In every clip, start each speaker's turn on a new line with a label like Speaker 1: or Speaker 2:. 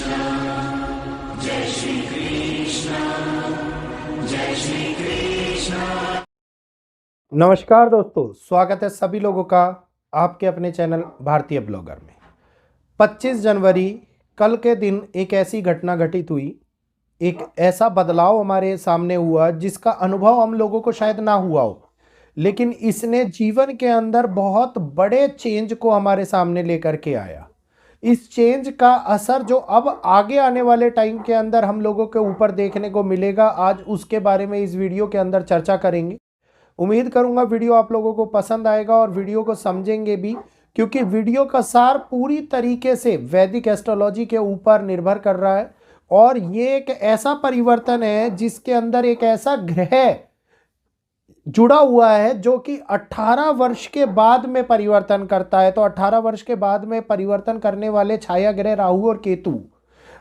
Speaker 1: जय श्री कृष्ण, जय श्री कृष्ण।
Speaker 2: नमस्कार दोस्तों, स्वागत है सभी लोगों का आपके अपने चैनल भारतीय ब्लॉगर में। 25 जनवरी कल के दिन एक ऐसी घटना घटित हुई, एक ऐसा बदलाव हमारे सामने हुआ जिसका अनुभव हम लोगों को शायद ना हुआ हो, लेकिन इसने जीवन के अंदर बहुत बड़े चेंज को हमारे सामने लेकर के आया। इस चेंज का असर जो अब आगे आने वाले टाइम के अंदर हम लोगों के ऊपर देखने को मिलेगा, आज उसके बारे में इस वीडियो के अंदर चर्चा करेंगे। उम्मीद करूंगा वीडियो आप लोगों को पसंद आएगा और वीडियो को समझेंगे भी, क्योंकि वीडियो का सार पूरी तरीके से वैदिक एस्ट्रोलॉजी के ऊपर निर्भर कर रहा है। और ये एक ऐसा परिवर्तन है जिसके अंदर एक ऐसा ग्रह जुड़ा हुआ है जो कि 18 वर्ष के बाद में परिवर्तन करता है। तो 18 वर्ष के बाद में परिवर्तन करने वाले छाया ग्रह राहु और केतु,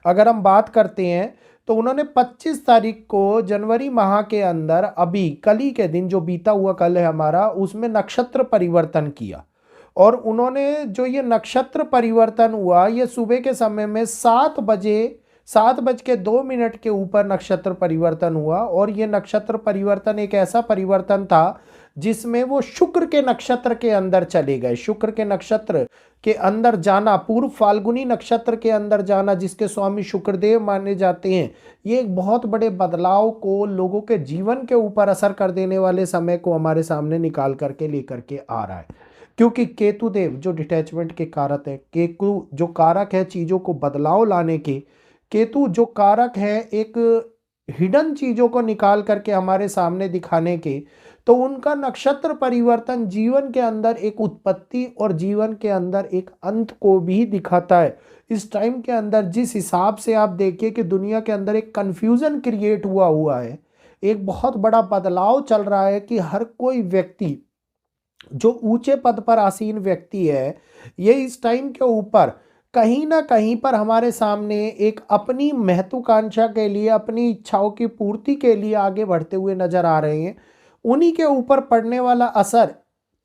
Speaker 2: अगर हम बात करते हैं तो उन्होंने 25 तारीख को जनवरी माह के अंदर, अभी कल ही के दिन जो बीता हुआ कल है हमारा, उसमें नक्षत्र परिवर्तन किया। और उन्होंने जो ये नक्षत्र परिवर्तन हुआ, ये सुबह के समय में 7:02 के ऊपर नक्षत्र परिवर्तन हुआ। और ये नक्षत्र परिवर्तन एक ऐसा परिवर्तन था जिसमें वो शुक्र के नक्षत्र के अंदर चले गए। शुक्र के नक्षत्र के अंदर जाना, पूर्व फाल्गुनी नक्षत्र के अंदर जाना, जिसके स्वामी शुक्रदेव माने जाते हैं, ये एक बहुत बड़े बदलाव को, लोगों के जीवन के ऊपर असर कर देने वाले समय को हमारे सामने निकाल करके लेकर के आ रहा है। क्योंकि केतु देव जो डिटैचमेंट के कारक है, केतु जो कारक है चीजों को बदलाव लाने के, केतु जो कारक है एक हिडन चीजों को निकाल करके हमारे सामने दिखाने के, तो उनका नक्षत्र परिवर्तन जीवन के अंदर एक उत्पत्ति और जीवन के अंदर एक अंत को भी दिखाता है। इस टाइम के अंदर जिस हिसाब से आप देखिए कि दुनिया के अंदर एक कंफ्यूजन क्रिएट हुआ है, एक बहुत बड़ा बदलाव चल रहा है कि हर कोई व्यक्ति जो ऊंचे पद पर आसीन व्यक्ति है, ये इस टाइम के ऊपर कहीं ना कहीं पर हमारे सामने एक अपनी महत्वाकांक्षा के लिए, अपनी इच्छाओं की पूर्ति के लिए आगे बढ़ते हुए नजर आ रहे हैं। उन्हीं के ऊपर पड़ने वाला असर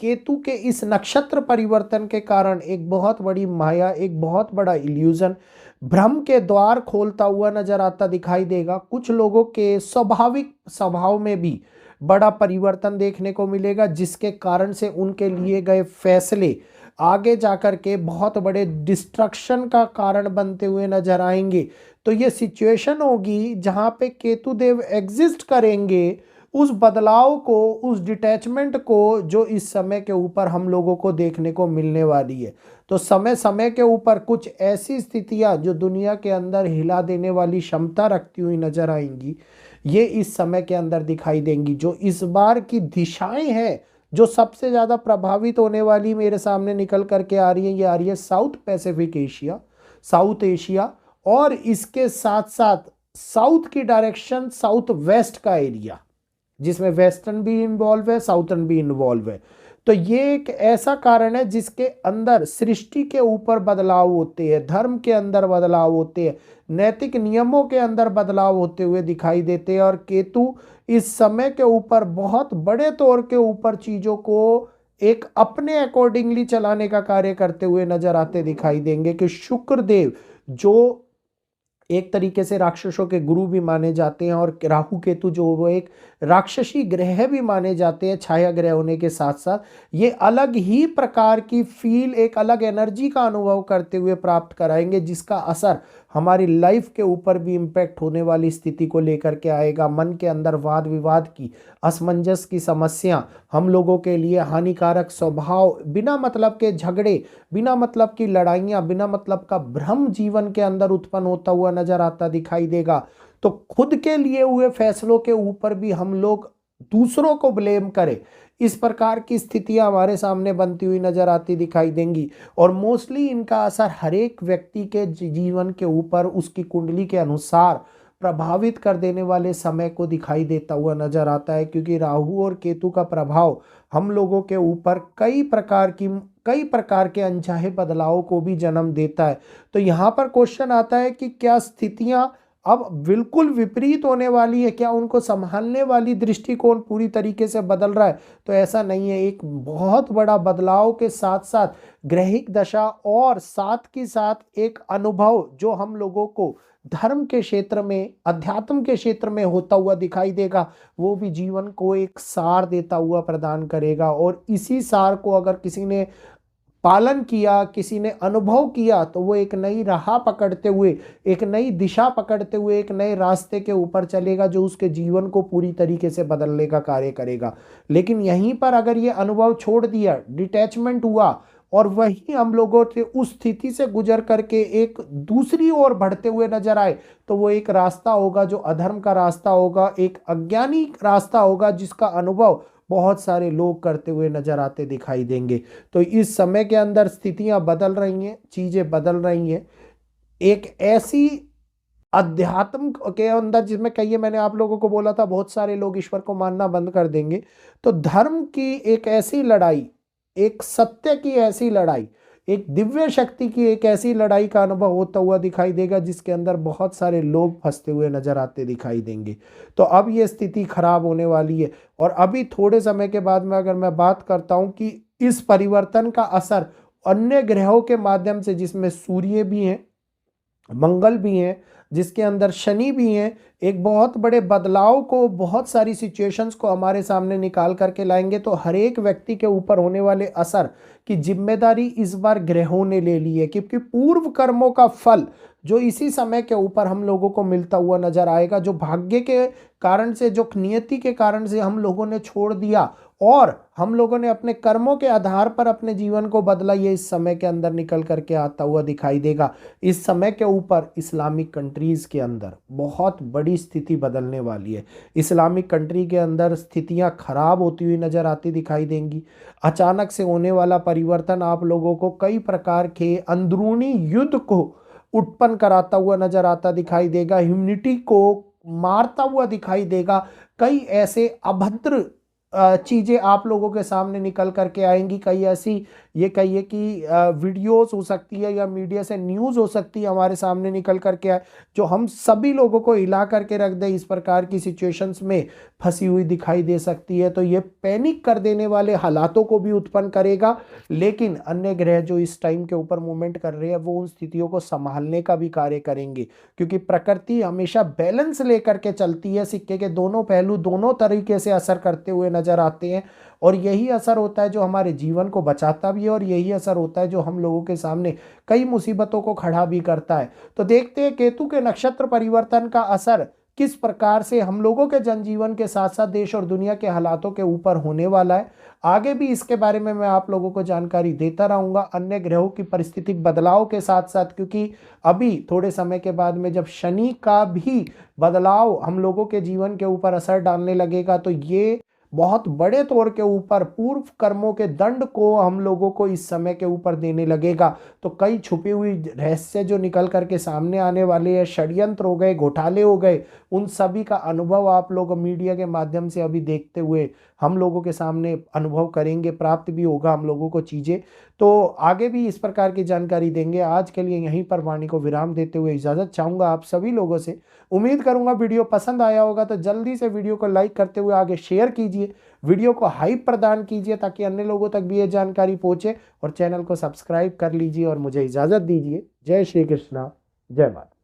Speaker 2: केतु के इस नक्षत्र परिवर्तन के कारण एक बहुत बड़ी माया, एक बहुत बड़ा इल्यूजन, भ्रम के द्वार खोलता हुआ नजर आता दिखाई देगा। कुछ लोगों के स्वाभाविक स्वभाव में भी बड़ा परिवर्तन देखने को मिलेगा, जिसके कारण से उनके लिए गए फैसले आगे जाकर के बहुत बड़े डिस्ट्रक्शन का कारण बनते हुए नजर आएंगे। तो ये सिचुएशन होगी जहां पे केतु देव एग्जिस्ट करेंगे, उस बदलाव को, उस डिटैचमेंट को जो इस समय के ऊपर हम लोगों को देखने को मिलने वाली है। तो समय समय के ऊपर कुछ ऐसी स्थितियां जो दुनिया के अंदर हिला देने वाली क्षमता रखती हुई नजर आएंगी, ये इस समय के अंदर दिखाई देंगी। जो इस बार की दिशाएं हैं जो सबसे ज्यादा प्रभावित होने वाली मेरे सामने निकल करके आ रही है, ये आ रही है south Pacific Asia, south Asia, और इसके साथ साथ साउथ की डायरेक्शन, साउथ वेस्ट का एरिया, जिसमें वेस्टर्न भी इन्वॉल्व है, साउथर्न भी इन्वॉल्व है। तो ये एक ऐसा कारण है जिसके अंदर सृष्टि के ऊपर बदलाव होते हैं, धर्म के अंदर बदलाव होते हैं, नैतिक नियमों के अंदर बदलाव होते हुए दिखाई देते हैं। और केतु इस समय के ऊपर बहुत बड़े तौर के ऊपर चीजों को एक अपने अकॉर्डिंगली चलाने का कार्य करते हुए नजर आते दिखाई देंगे। कि शुक्र देव जो एक तरीके से राक्षसों के गुरु भी माने जाते हैं, और राहु केतु जो वो एक राक्षसी ग्रह भी माने जाते हैं, छाया ग्रह होने के साथ साथ ये अलग ही प्रकार की फील, एक अलग एनर्जी का अनुभव करते हुए प्राप्त कराएंगे, जिसका असर हमारी लाइफ के ऊपर भी इम्पैक्ट होने वाली स्थिति को लेकर के आएगा। मन के अंदर वाद विवाद की, असमंजस की समस्या, हम लोगों के लिए हानिकारक स्वभाव, बिना मतलब के झगड़े, बिना मतलब की लड़ाइयाँ, बिना मतलब का भ्रम जीवन के अंदर उत्पन्न होता हुआ नजर आता दिखाई देगा। तो खुद के लिए हुए फैसलों के ऊपर भी हम लोग दूसरों को ब्लेम करें, इस प्रकार की स्थितियां हमारे सामने बनती हुई नजर आती दिखाई देंगी। और मोस्टली इनका असर हर एक व्यक्ति के जीवन के ऊपर उसकी कुंडली के अनुसार प्रभावित कर देने वाले समय को दिखाई देता हुआ नजर आता है। क्योंकि राहु और केतु का प्रभाव हम लोगों के ऊपर कई प्रकार के अनचाहे बदलावों को भी जन्म देता है। तो यहाँ पर क्वेश्चन आता है कि क्या स्थितियां अब बिल्कुल विपरीत होने वाली है। क्या उनको संभालने वाली दृष्टिकोण पूरी तरीके से बदल रहा है? तो ऐसा नहीं है। एक बहुत बड़ा बदलाव के साथ साथ ग्रहिक दशा और साथ के साथ एक अनुभव जो हम लोगों को धर्म के क्षेत्र में, अध्यात्म के क्षेत्र में होता हुआ दिखाई देगा, वो भी जीवन को एक सार देता हुआ प्रदान करेगा। और इसी सार को अगर किसी ने पालन किया, किसी ने अनुभव किया, तो वो एक नई राह पकड़ते हुए, एक नई दिशा पकड़ते हुए एक नए रास्ते के ऊपर चलेगा जो उसके जीवन को पूरी तरीके से बदलने का कार्य करेगा। लेकिन यहीं पर अगर ये अनुभव छोड़ दिया, डिटैचमेंट हुआ और वही हम लोगों से उस स्थिति से गुजर करके एक दूसरी ओर बढ़ते हुए नजर आए, तो वो एक रास्ता होगा जो अधर्म का रास्ता होगा, एक अज्ञानी रास्ता होगा जिसका अनुभव बहुत सारे लोग करते हुए नजर आते दिखाई देंगे। तो इस समय के अंदर स्थितियां बदल रही हैं, चीजें बदल रही हैं। एक ऐसी अध्यात्म के अंदर जिसमें कहिए, मैंने आप लोगों को बोला था बहुत सारे लोग ईश्वर को मानना बंद कर देंगे, तो धर्म की एक ऐसी लड़ाई, एक सत्य की ऐसी लड़ाई, एक दिव्य शक्ति की एक ऐसी लड़ाई का अनुभव होता हुआ दिखाई देगा जिसके अंदर बहुत सारे लोग फंसते हुए नजर आते दिखाई देंगे। तो अब ये स्थिति खराब होने वाली है। और अभी थोड़े समय के बाद में अगर मैं बात करता हूं कि इस परिवर्तन का असर अन्य ग्रहों के माध्यम से, जिसमें सूर्य भी हैं, मंगल भी हैं, जिसके अंदर शनि भी हैं, एक बहुत बड़े बदलाव को, बहुत सारी सिचुएशंस को हमारे सामने निकाल करके लाएंगे। तो हर एक व्यक्ति के ऊपर होने वाले असर की जिम्मेदारी इस बार ग्रहों ने ले ली है, क्योंकि पूर्व कर्मों का फल जो इसी समय के ऊपर हम लोगों को मिलता हुआ नजर आएगा, जो भाग्य के कारण से, जो नियति के कारण से हम लोगों ने छोड़ दिया और हम लोगों ने अपने कर्मों के आधार पर अपने जीवन को बदला, ये इस समय के अंदर निकल करके आता हुआ दिखाई देगा। इस समय के ऊपर इस्लामिक कंट्रीज के अंदर बहुत बड़ी स्थिति बदलने वाली है। इस्लामिक कंट्री के अंदर स्थितियां खराब होती हुई नजर आती दिखाई देंगी। अचानक से होने वाला परिवर्तन आप लोगों को कई प्रकार के अंदरूनी युद्ध को उत्पन्न कराता हुआ नजर आता दिखाई देगा, ह्यूमनिटी को मारता हुआ दिखाई देगा। कई ऐसे अभद्र चीजें आप लोगों के सामने निकल करके आएंगी। कई ऐसी, ये कहिए कि वीडियोस हो सकती है या मीडिया से न्यूज़ हो सकती है हमारे सामने निकल करके आए, जो हम सभी लोगों को हिला करके रख दे। इस प्रकार की सिचुएशंस में फंसी हुई दिखाई दे सकती है। तो ये पैनिक कर देने वाले हालातों को भी उत्पन्न करेगा। लेकिन अन्य ग्रह जो इस टाइम के ऊपर मूवमेंट कर रहे हैं, वो उन स्थितियों को संभालने का भी कार्य करेंगे, क्योंकि प्रकृति हमेशा बैलेंस लेकर के चलती है। सिक्के के दोनों पहलू दोनों तरीके से असर करते हुए नजर आते हैं, और यही असर होता है जो हमारे जीवन को बचाता भी है, और यही असर होता है जो हम लोगों के सामने कई मुसीबतों को खड़ा भी करता है। तो देखते हैं केतु के नक्षत्र परिवर्तन का असर किस प्रकार से हम लोगों के जनजीवन के साथ साथ देश और दुनिया के हालातों के ऊपर होने वाला है। आगे भी इसके बारे में मैं आप लोगों को जानकारी देता रहूंगा अन्य ग्रहों की परिस्थितिक बदलाव के साथ साथ, क्योंकि अभी थोड़े समय के बाद में जब शनि का भी बदलाव हम लोगों के जीवन के ऊपर असर डालने लगेगा, तो ये बहुत बड़े तौर के ऊपर पूर्व कर्मों के दंड को हम लोगों को इस समय के ऊपर देने लगेगा। तो कई छुपी हुई रहस्य जो निकल करके सामने आने वाले हैं, षड्यंत्र हो गए, घोटाले हो गए, उन सभी का अनुभव आप लोग मीडिया के माध्यम से अभी देखते हुए हम लोगों के सामने अनुभव करेंगे, प्राप्त भी होगा हम लोगों को चीज़ें। तो आगे भी इस प्रकार की जानकारी देंगे। आज के लिए यहीं पर वाणी को विराम देते हुए इजाज़त चाहूँगा आप सभी लोगों से। उम्मीद करूँगा वीडियो पसंद आया होगा, तो जल्दी से वीडियो को लाइक करते हुए आगे शेयर कीजिए, वीडियो को हाइप प्रदान कीजिए ताकि अन्य लोगों तक भी ये जानकारी पहुँचे, और चैनल को सब्सक्राइब कर लीजिए और मुझे इजाज़त दीजिए। जय श्री कृष्णा, जय माता।